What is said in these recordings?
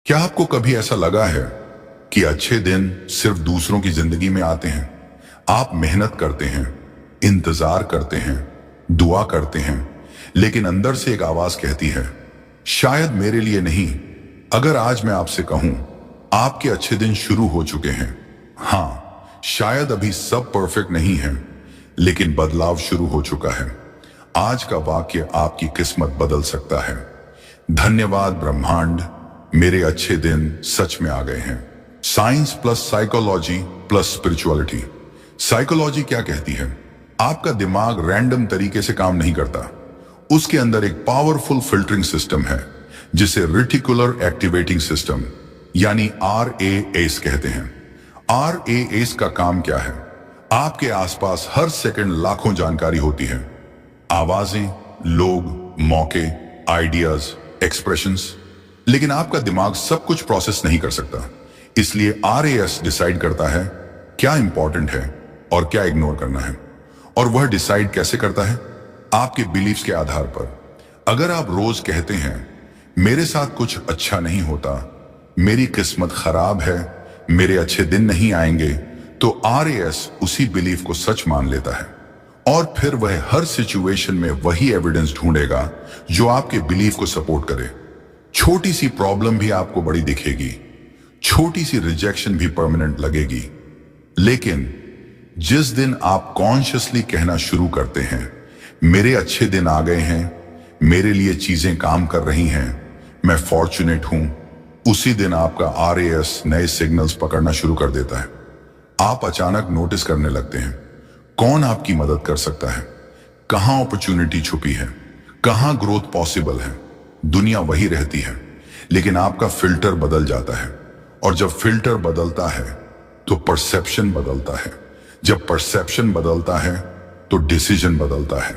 क्या आपको कभी ऐसा लगा है कि अच्छे दिन सिर्फ दूसरों की जिंदगी में आते हैं? आप मेहनत करते हैं, इंतजार करते हैं, दुआ करते हैं, लेकिन अंदर से एक आवाज कहती है, शायद मेरे लिए नहीं। अगर आज मैं आपसे कहूं, आपके अच्छे दिन शुरू हो चुके हैं। हाँ, शायद अभी सब परफेक्ट नहीं है, लेकिन बदलाव शुरू हो चुका है। आज का वाक्य आपकी किस्मत बदल सकता है। धन्यवाद ब्रह्मांड, मेरे अच्छे दिन सच में आ गए हैं। Science plus psychology plus spirituality. Psychology क्या कहती है? आपका दिमाग रैंडम तरीके से काम नहीं करता। उसके अंदर एक पावरफुल फिल्टरिंग सिस्टम है जिसे रेटिकुलर एक्टिवेटिंग सिस्टम यानी RAS कहते हैं। RAS का काम क्या है? आपके आसपास हर सेकंड लाखों जानकारी होती है। आवाजें, लोग, मौके, आइडियाज, एक्सप्रेशंस, लेकिन आपका दिमाग सब कुछ प्रोसेस नहीं कर सकता। इसलिए RAS डिसाइड करता है क्या इंपॉर्टेंट है और क्या इग्नोर करना है। और वह डिसाइड कैसे करता है? आपके बिलीव्स के आधार पर। अगर आप रोज कहते हैं मेरे साथ कुछ अच्छा नहीं होता, मेरी किस्मत खराब है, मेरे अच्छे दिन नहीं आएंगे, तो RAS उसी बिलीफ को सच मान लेता है और फिर वह हर सिचुएशन में वही एविडेंस ढूंढेगा जो आपके बिलीफ को सपोर्ट करे। छोटी सी प्रॉब्लम भी आपको बड़ी दिखेगी, छोटी सी रिजेक्शन भी परमानेंट लगेगी, लेकिन जिस दिन आप कॉन्शियसली कहना शुरू करते हैं मेरे अच्छे दिन आ गए हैं, मेरे लिए चीजें काम कर रही हैं, मैं फॉर्चुनेट हूं, उसी दिन आपका RAS नए सिग्नल्स पकड़ना शुरू कर देता है। आप अचानक नोटिस करने लगते हैं कौन आपकी मदद कर सकता है, कहां अपॉर्चुनिटी छुपी है, कहां ग्रोथ पॉसिबल है। दुनिया वही रहती है, लेकिन आपका फिल्टर बदल जाता है, और जब फिल्टर बदलता है तो परसेप्शन बदलता है, जब परसेप्शन बदलता है तो डिसीजन बदलता है,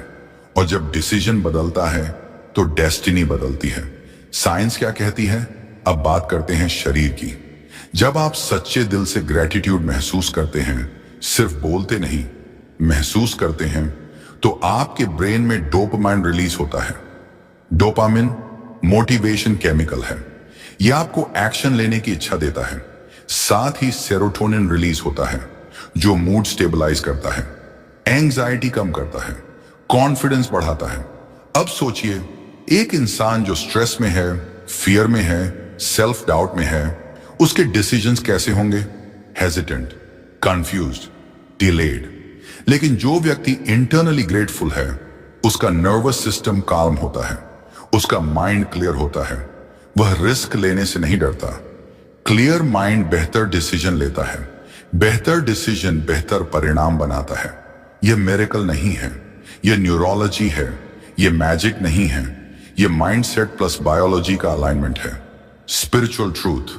और जब डिसीजन बदलता है तो डेस्टिनी बदलती है। साइंस क्या कहती है? अब बात करते हैं शरीर की। जब आप सच्चे दिल से ग्रेटिट्यूड महसूस करते हैं, सिर्फ बोलते नहीं, महसूस करते हैं, तो आपके ब्रेन में डोपामाइन रिलीज होता है। डोपामिन मोटिवेशन केमिकल है। यह आपको एक्शन लेने की इच्छा देता है। साथ ही सेरोटोनिन रिलीज होता है जो मूड स्टेबलाइज करता है, एंजाइटी कम करता है, कॉन्फिडेंस बढ़ाता है। अब सोचिए, एक इंसान जो स्ट्रेस में है, फियर में है, सेल्फ डाउट में है, उसके डिसीजंस कैसे होंगे? Hesitant, confused, delayed. लेकिन जो व्यक्ति इंटरनली ग्रेटफुल है, उसका नर्वस सिस्टम काम होता है, उसका माइंड क्लियर होता है, वह रिस्क लेने से नहीं डरता। क्लियर माइंड बेहतर डिसीजन लेता है, बेहतर डिसीजन बेहतर परिणाम बनाता है। यह मिरेकल नहीं है, यह न्यूरोलॉजी है, यह मैजिक नहीं है, यह माइंडसेट प्लस बायोलॉजी का अलाइनमेंट है। Spiritual truth.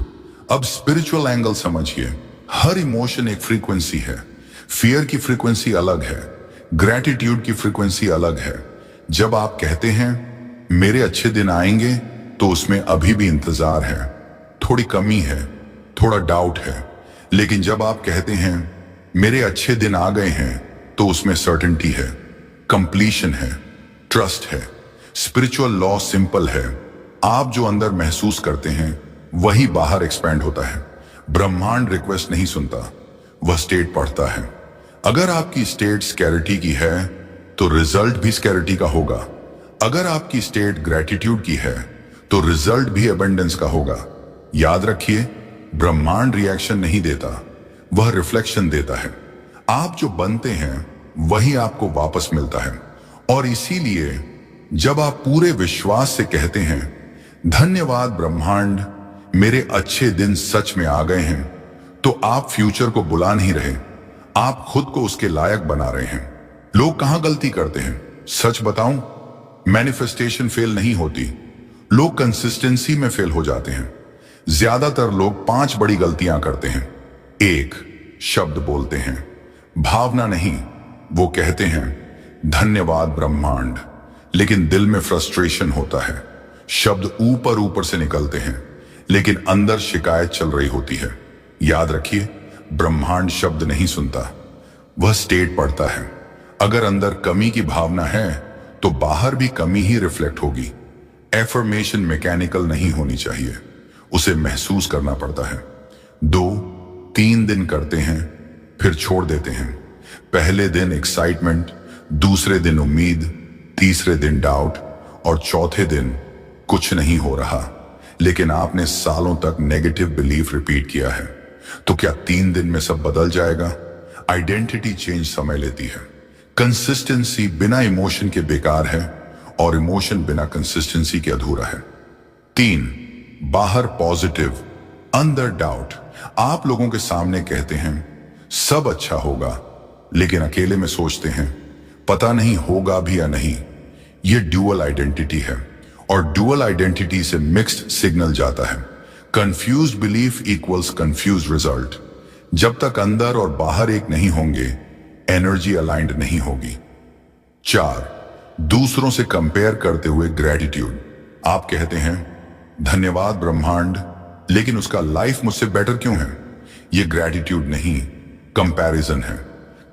अब स्पिरिचुअल एंगल समझिए। हर इमोशन एक फ्रीक्वेंसी है। फियर की फ्रीक्वेंसी अलग है, ग्रेटिट्यूड की फ्रीक्वेंसी अलग है। जब आप कहते हैं मेरे अच्छे दिन आएंगे, तो उसमें अभी भी इंतजार है, थोड़ी कमी है, थोड़ा डाउट है। लेकिन जब आप कहते हैं मेरे अच्छे दिन आ गए हैं, तो उसमें सर्टेनिटी है, कंप्लीशन है, ट्रस्ट है। स्पिरिचुअल लॉ सिंपल है, आप जो अंदर महसूस करते हैं वही बाहर एक्सपैंड होता है। ब्रह्मांड रिक्वेस्ट नहीं सुनता, वह स्टेट पढ़ता है। अगर आपकी स्टेट स्कैरिटी की है तो रिजल्ट भी स्कैरिटी का होगा। अगर आपकी स्टेट ग्रेटिट्यूड की है तो रिजल्ट भी अबंडेंस का होगा। याद रखिए, ब्रह्मांड रिएक्शन नहीं देता, वह रिफ्लेक्शन देता है। आप जो बनते हैं वही आपको वापस मिलता है। और इसीलिए जब आप पूरे विश्वास से कहते हैं धन्यवाद ब्रह्मांड, मेरे अच्छे दिन सच में आ गए हैं, तो आप फ्यूचर को बुला नहीं रहे, आप खुद को उसके लायक बना रहे हैं। लोग कहां गलती करते हैं? सच बताऊं, मैनिफेस्टेशन फेल नहीं होती, लोग कंसिस्टेंसी में फेल हो जाते हैं। ज्यादातर लोग 5 बड़ी गलतियां करते हैं। 1, शब्द बोलते हैं, भावना नहीं। वो कहते हैं धन्यवाद ब्रह्मांड, लेकिन दिल में फ्रस्ट्रेशन होता है। शब्द ऊपर ऊपर से निकलते हैं, लेकिन अंदर शिकायत चल रही होती है। याद रखिए, ब्रह्मांड शब्द नहीं सुनता, वह स्टेट पढ़ता है। अगर अंदर कमी की भावना है तो बाहर भी कमी ही रिफ्लेक्ट होगी। एफर्मेशन मैकेनिकल नहीं होनी चाहिए, उसे महसूस करना पड़ता है। 2-3 दिन करते हैं, फिर छोड़ देते हैं। पहले दिन एक्साइटमेंट, दूसरे दिन उम्मीद, तीसरे दिन डाउट और चौथे दिन कुछ नहीं हो रहा। लेकिन आपने सालों तक नेगेटिव बिलीफ रिपीट किया है। तो क्या 3 दिन में सब बदल जाएगा? आइडेंटिटी चेंज समय लेती है। कंसिस्टेंसी बिना इमोशन के बेकार है और इमोशन बिना कंसिस्टेंसी के अधूरा है। 3, बाहर पॉजिटिव, अंदर डाउट। आप लोगों के सामने कहते हैं सब अच्छा होगा, लेकिन अकेले में सोचते हैं पता नहीं होगा भी या नहीं। यह ड्यूअल आइडेंटिटी है और ड्यूअल आइडेंटिटी से मिक्स्ड सिग्नल जाता है। Confused belief equals confused result. जब तक अंदर और बाहर एक नहीं होंगे, एनर्जी अलाइंड नहीं होगी। 4, दूसरों से कंपेयर करते हुए ग्रेटिट्यूड। आप कहते हैं धन्यवाद ब्रह्मांड, लेकिन उसका लाइफ मुझसे बेटर क्यों है? यह ग्रेटिट्यूड नहीं, कंपैरिजन है।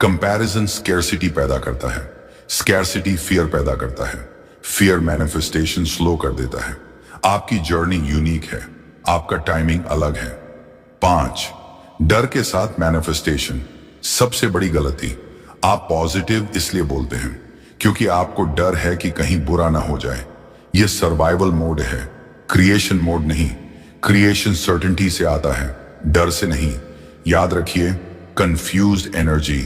कंपैरिजन स्कैर्सिटी पैदा करता है, स्कैर्सिटी फियर पैदा करता है, फियर मैनिफेस्टेशन स्लो कर देता है। आपकी जर्नी यूनिक है, आपका टाइमिंग अलग है। 5, डर के साथ मैनिफेस्टेशन। सबसे बड़ी गलती, आप पॉजिटिव इसलिए बोलते हैं क्योंकि आपको डर है कि कहीं बुरा ना हो जाए। यह सर्वाइवल मोड है, क्रिएशन मोड नहीं। क्रिएशन सर्टेनिटी से आता है, डर से नहीं। याद रखिए, कंफ्यूज्ड एनर्जी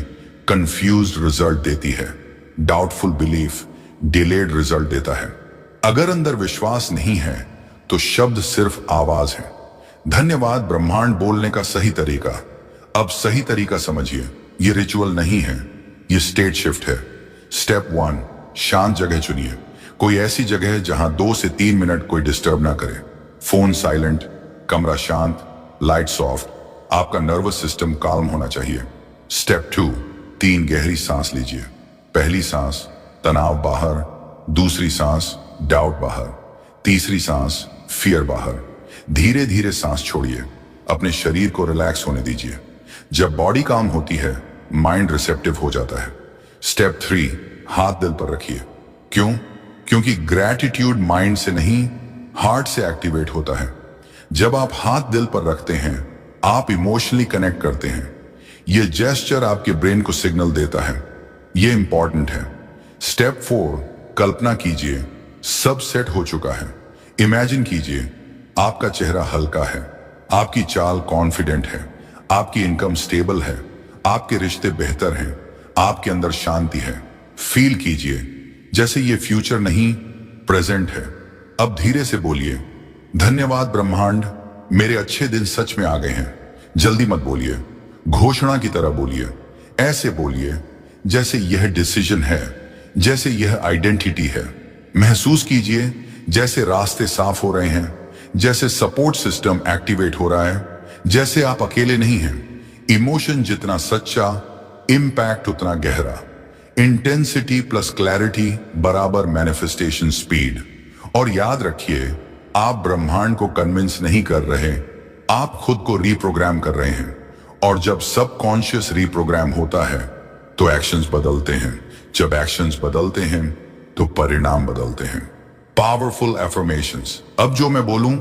कंफ्यूज्ड रिजल्ट देती है। डाउटफुल बिलीफ डिलेड रिजल्ट देता है। अगर अंदर विश्वास नहीं है तो शब्द सिर्फ आवाज है। धन्यवाद ब्रह्मांड बोलने का सही तरीका। अब सही तरीका समझिए, यह रिचुअल नहीं है, यह स्टेट शिफ्ट है। स्टेप 1, शांत जगह चुनिए। कोई ऐसी जगह जहां 2 से 3 मिनट कोई डिस्टर्ब ना करे। फोन साइलेंट, कमरा शांत, लाइट सॉफ्ट। आपका नर्वस सिस्टम काल्म होना चाहिए। स्टेप 2, 3 गहरी सांस लीजिए। पहली सांस तनाव बाहर, दूसरी सांस डाउट बाहर, तीसरी सांस फियर बाहर। धीरे धीरे सांस छोड़िए, अपने शरीर को रिलैक्स होने दीजिए। जब बॉडी काम होती है, माइंड रिसेप्टिव हो जाता है। स्टेप 3, हाथ दिल पर रखिए। क्यों? क्योंकि ग्रैटिट्यूड माइंड से नहीं, हार्ट से एक्टिवेट होता है। जब आप हाथ दिल पर रखते हैं, आप इमोशनली कनेक्ट करते हैं। यह जेस्चर आपके ब्रेन को सिग्नल देता है, यह इंपॉर्टेंट है। स्टेप 4, कल्पना कीजिए सब सेट हो चुका है। इमेजिन कीजिए आपका चेहरा हल्का है, आपकी चाल कॉन्फिडेंट है, आपकी इनकम स्टेबल है, आपके रिश्ते बेहतर हैं, आपके अंदर शांति है। फील कीजिए जैसे ये फ्यूचर नहीं, प्रेजेंट है। अब धीरे से बोलिए, धन्यवाद ब्रह्मांड, मेरे अच्छे दिन सच में आ गए हैं। जल्दी मत बोलिए, घोषणा की तरह बोलिए। ऐसे बोलिए जैसे यह डिसीजन है, जैसे यह आइडेंटिटी है। महसूस कीजिए जैसे रास्ते साफ हो रहे हैं, जैसे सपोर्ट सिस्टम एक्टिवेट हो रहा है, जैसे आप अकेले नहीं हैं। इमोशन जितना सच्चा, इंपैक्ट उतना गहरा। इंटेंसिटी प्लस क्लैरिटी बराबर मैनिफेस्टेशन स्पीड। और याद रखिए, आप ब्रह्मांड को कन्विंस नहीं कर रहे, आप खुद को रीप्रोग्राम कर रहे हैं। और जब सबकॉन्शियस रीप्रोग्राम होता है तो एक्शंस बदलते हैं। जब एक्शंस बदलते हैं तो परिणाम बदलते हैं। Powerful affirmations. अब जो मैं बोलूं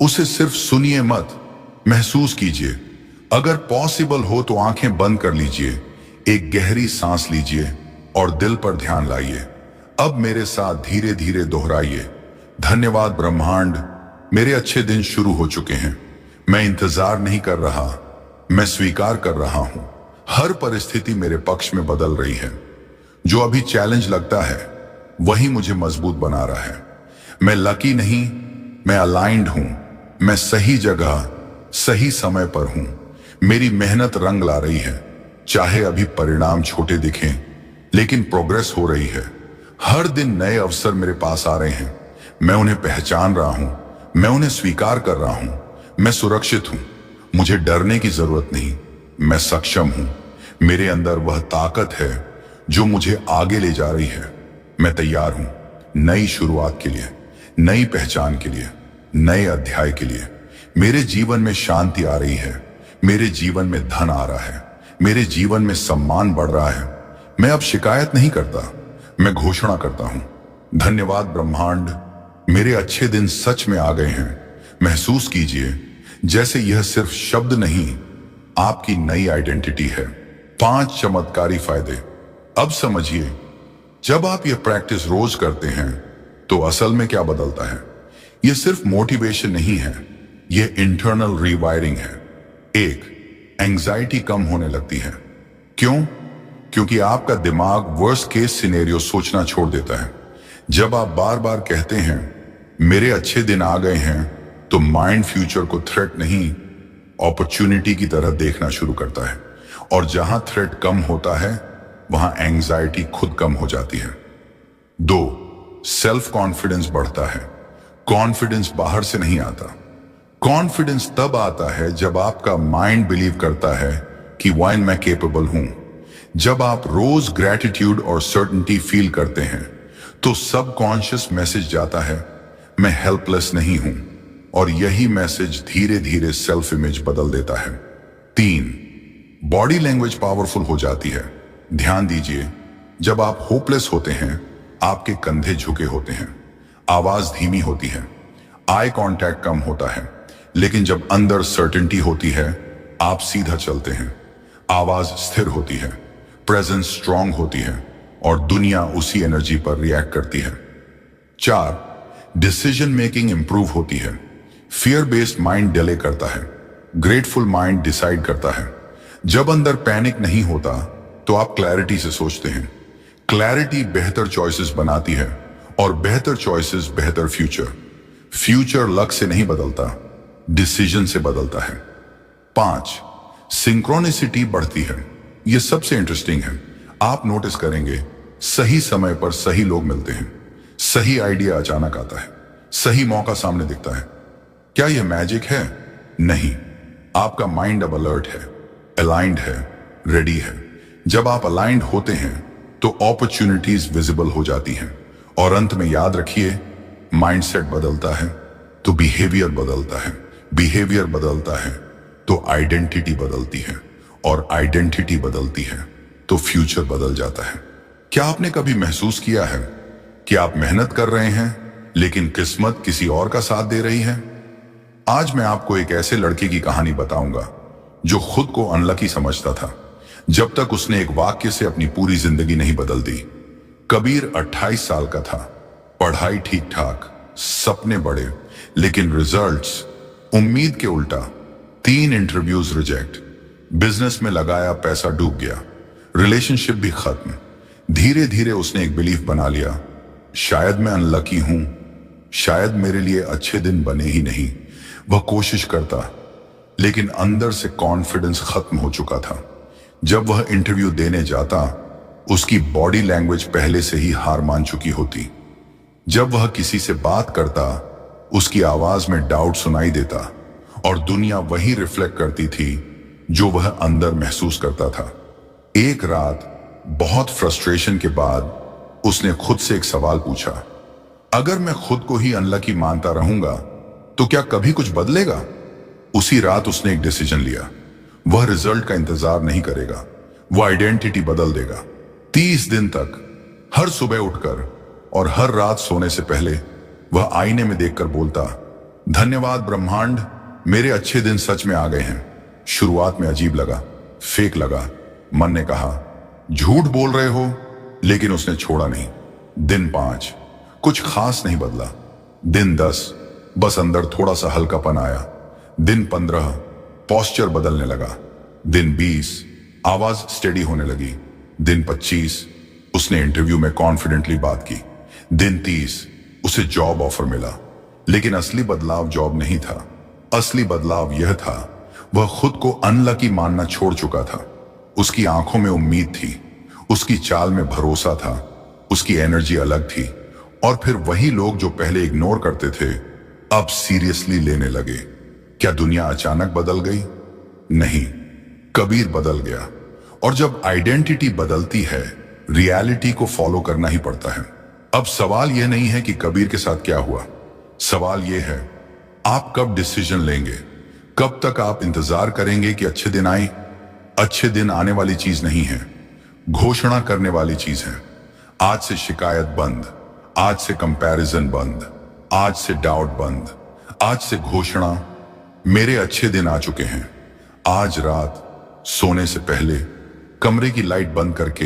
उसे सिर्फ सुनिए मत, महसूस कीजिए। अगर पॉसिबल हो तो आंखें बंद कर लीजिए, एक गहरी सांस लीजिए और दिल पर ध्यान लाइए। अब मेरे साथ धीरे धीरे दोहराइए, धन्यवाद ब्रह्मांड, मेरे अच्छे दिन शुरू हो चुके हैं। मैं इंतजार नहीं कर रहा, मैं स्वीकार कर रहा हूं। हर परिस्थिति मेरे पक्ष में बदल रही है। जो अभी चैलेंज लगता है वही मुझे मजबूत बना रहा है। मैं लकी नहीं, मैं अलाइंड हूं। मैं सही जगह सही समय पर हूं। मेरी मेहनत रंग ला रही है। चाहे अभी परिणाम छोटे दिखें, लेकिन प्रोग्रेस हो रही है। हर दिन नए अवसर मेरे पास आ रहे हैं। मैं उन्हें पहचान रहा हूं, मैं उन्हें स्वीकार कर रहा हूं। मैं सुरक्षित हूं, मुझे डरने की जरूरत नहीं। मैं सक्षम हूं, मेरे अंदर वह ताकत है जो मुझे आगे ले जा रही है। मैं तैयार हूं नई शुरुआत के लिए, नई पहचान के लिए, नए अध्याय के लिए। मेरे जीवन में शांति आ रही है, मेरे जीवन में धन आ रहा है, मेरे जीवन में सम्मान बढ़ रहा है। मैं अब शिकायत नहीं करता, मैं घोषणा करता हूं, धन्यवाद ब्रह्मांड, मेरे अच्छे दिन सच में आ गए हैं। महसूस कीजिए जैसे यह सिर्फ शब्द नहीं, आपकी नई आइडेंटिटी है। 5 चमत्कारी फायदे। अब समझिए, जब आप यह प्रैक्टिस रोज करते हैं तो असल में क्या बदलता है। यह सिर्फ मोटिवेशन नहीं है, यह इंटरनल रीवायरिंग है। 1, एंजाइटी कम होने लगती है। क्यों? क्योंकि आपका दिमाग वर्स्ट केस सिनेरियो सोचना छोड़ देता है। जब आप बार बार कहते हैं मेरे अच्छे दिन आ गए हैं, तो माइंड फ्यूचर को थ्रेट नहीं, अपॉर्चुनिटी की तरह देखना शुरू करता है। और जहां थ्रेट कम होता है वहां एंजाइटी खुद कम हो जाती है। 2, सेल्फ कॉन्फिडेंस बढ़ता है। कॉन्फिडेंस बाहर से नहीं आता। कॉन्फिडेंस तब आता है जब आपका माइंड बिलीव करता है कि वाइन मैं केपेबल हूं। जब आप रोज ग्रैटिट्यूड और सर्टेनिटी फील करते हैं तो सबकॉन्शियस मैसेज जाता है, मैं हेल्पलेस नहीं हूं। और यही मैसेज धीरे धीरे सेल्फ इमेज बदल देता है। 3, बॉडी लैंग्वेज पावरफुल हो जाती है। ध्यान दीजिए, जब आप होपलेस होते हैं आपके कंधे झुके होते हैं, आवाज धीमी होती है, आई कांटेक्ट कम होता है। लेकिन जब अंदर सर्टेनिटी होती है आप सीधा चलते हैं, आवाज स्थिर होती है, प्रेजेंस स्ट्रांग होती है और दुनिया उसी एनर्जी पर रिएक्ट करती है। 4, डिसीजन मेकिंग इंप्रूव होती है। फियर बेस्ड माइंड डिले करता है, ग्रेटफुल माइंड डिसाइड करता है। जब अंदर पैनिक नहीं होता तो आप क्लैरिटी से सोचते हैं। क्लैरिटी बेहतर चॉइसेस बनाती है और बेहतर चॉइसेस बेहतर फ्यूचर। फ्यूचर लक से नहीं बदलता, डिसीजन से बदलता है। 5, सिंक्रोनिसिटी बढ़ती है। यह सबसे इंटरेस्टिंग है। आप नोटिस करेंगे सही समय पर सही लोग मिलते हैं, सही आइडिया अचानक आता है, सही मौका सामने दिखता है। क्या यह मैजिक है? नहीं, आपका माइंड अब अलर्ट है, अलाइंड है, रेडी है। जब आप अलाइंड होते हैं तो अपॉर्चुनिटीज विजिबल हो जाती हैं। और अंत में याद रखिए, माइंडसेट बदलता है तो बिहेवियर बदलता है, बिहेवियर बदलता है तो आइडेंटिटी बदलती है, और आइडेंटिटी बदलती है तो फ्यूचर बदल जाता है। क्या आपने कभी महसूस किया है कि आप मेहनत कर रहे हैं लेकिन किस्मत किसी और का साथ दे रही है? आज मैं आपको एक ऐसे लड़के की कहानी बताऊंगा जो खुद को अनलकी समझता था जब तक उसने एक वाक्य से अपनी पूरी जिंदगी नहीं बदल दी। कबीर 28 साल का था, पढ़ाई ठीक ठाक, सपने बड़े, लेकिन रिजल्ट्स उम्मीद के उल्टा। 3 इंटरव्यूज रिजेक्ट, बिजनेस में लगाया पैसा डूब गया, रिलेशनशिप भी खत्म। धीरे धीरे उसने एक बिलीफ बना लिया, शायद मैं अनलकी हूं, शायद मेरे लिए अच्छे दिन बने ही नहीं। वह कोशिश करता, लेकिन अंदर से कॉन्फिडेंस खत्म हो चुका था। जब वह इंटरव्यू देने जाता उसकी बॉडी लैंग्वेज पहले से ही हार मान चुकी होती। जब वह किसी से बात करता उसकी आवाज में डाउट सुनाई देता और दुनिया वही रिफ्लेक्ट करती थी जो वह अंदर महसूस करता था। एक रात बहुत फ्रस्ट्रेशन के बाद उसने खुद से एक सवाल पूछा, अगर मैं खुद को ही अनलकी मानता रहूंगा तो क्या कभी कुछ बदलेगा? उसी रात उसने एक डिसीजन लिया। वह रिजल्ट का इंतजार नहीं करेगा, वह आइडेंटिटी बदल देगा। 30 दिन तक हर सुबह उठकर और हर रात सोने से पहले वह आईने में देखकर बोलता, धन्यवाद ब्रह्मांड, मेरे अच्छे दिन सच में आ गए हैं। शुरुआत में अजीब लगा, फेक लगा। मन ने कहा झूठ बोल रहे हो, लेकिन उसने छोड़ा नहीं। दिन 5 कुछ खास नहीं बदला। दिन 10 बस अंदर थोड़ा सा हल्कापन आया। दिन 15 पोस्चर बदलने लगा। दिन 20 आवाज स्टेडी होने लगी। दिन 25 उसने इंटरव्यू में कॉन्फिडेंटली बात की। दिन 30 उसे जॉब ऑफर मिला। लेकिन असली बदलाव जॉब नहीं था, असली बदलाव यह था वह खुद को अनलकी मानना छोड़ चुका था। उसकी आंखों में उम्मीद थी, उसकी चाल में भरोसा था, उसकी एनर्जी अलग थी। और फिर वही लोग जो पहले इग्नोर करते थे अब सीरियसली लेने लगे। क्या दुनिया अचानक बदल गई? नहीं, कबीर बदल गया। और जब आइडेंटिटी बदलती है रियलिटी को फॉलो करना ही पड़ता है। अब सवाल यह नहीं है कि कबीर के साथ क्या हुआ, सवाल यह है आप कब डिसीजन लेंगे? कब तक आप इंतजार करेंगे कि अच्छे दिन आए? अच्छे दिन आने वाली चीज नहीं है, घोषणा करने वाली चीज है। आज से शिकायत बंद, आज से कंपैरिजन बंद, आज से डाउट बंद, आज से घोषणा, मेरे अच्छे दिन आ चुके हैं। आज रात सोने से पहले कमरे की लाइट बंद करके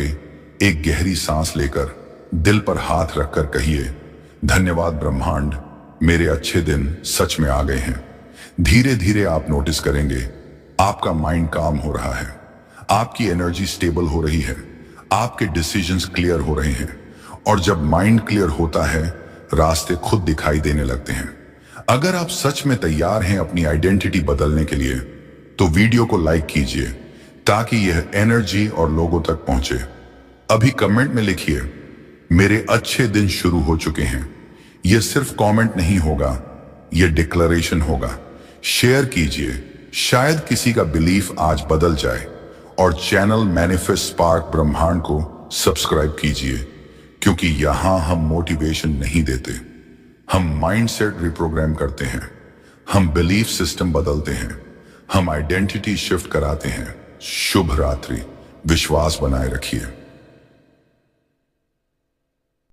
एक गहरी सांस लेकर दिल पर हाथ रखकर कहिए, धन्यवाद ब्रह्मांड, मेरे अच्छे दिन सच में आ गए हैं। धीरे धीरे आप नोटिस करेंगे आपका माइंड काम हो रहा है, आपकी एनर्जी स्टेबल हो रही है, आपके डिसीजंस क्लियर हो रहे हैं। और जब माइंड क्लियर होता है, रास्ते खुद दिखाई देने लगते हैं। अगर आप सच में तैयार हैं अपनी आइडेंटिटी बदलने के लिए, तो वीडियो को लाइक कीजिए ताकि यह एनर्जी और लोगों तक पहुंचे। अभी कमेंट में लिखिए, मेरे अच्छे दिन शुरू हो चुके हैं। यह सिर्फ कमेंट नहीं होगा, यह डिक्लेरेशन होगा। शेयर कीजिए, शायद किसी का बिलीफ आज बदल जाए। और चैनल मैनिफेस्ट स्पार्क ब्रह्मांड को सब्सक्राइब कीजिए, क्योंकि यहां हम मोटिवेशन नहीं देते, हम माइंडसेट रिप्रोग्राम करते हैं, हम बिलीफ सिस्टम बदलते हैं, हम आइडेंटिटी शिफ्ट कराते हैं। शुभ रात्रि, विश्वास बनाए रखिए।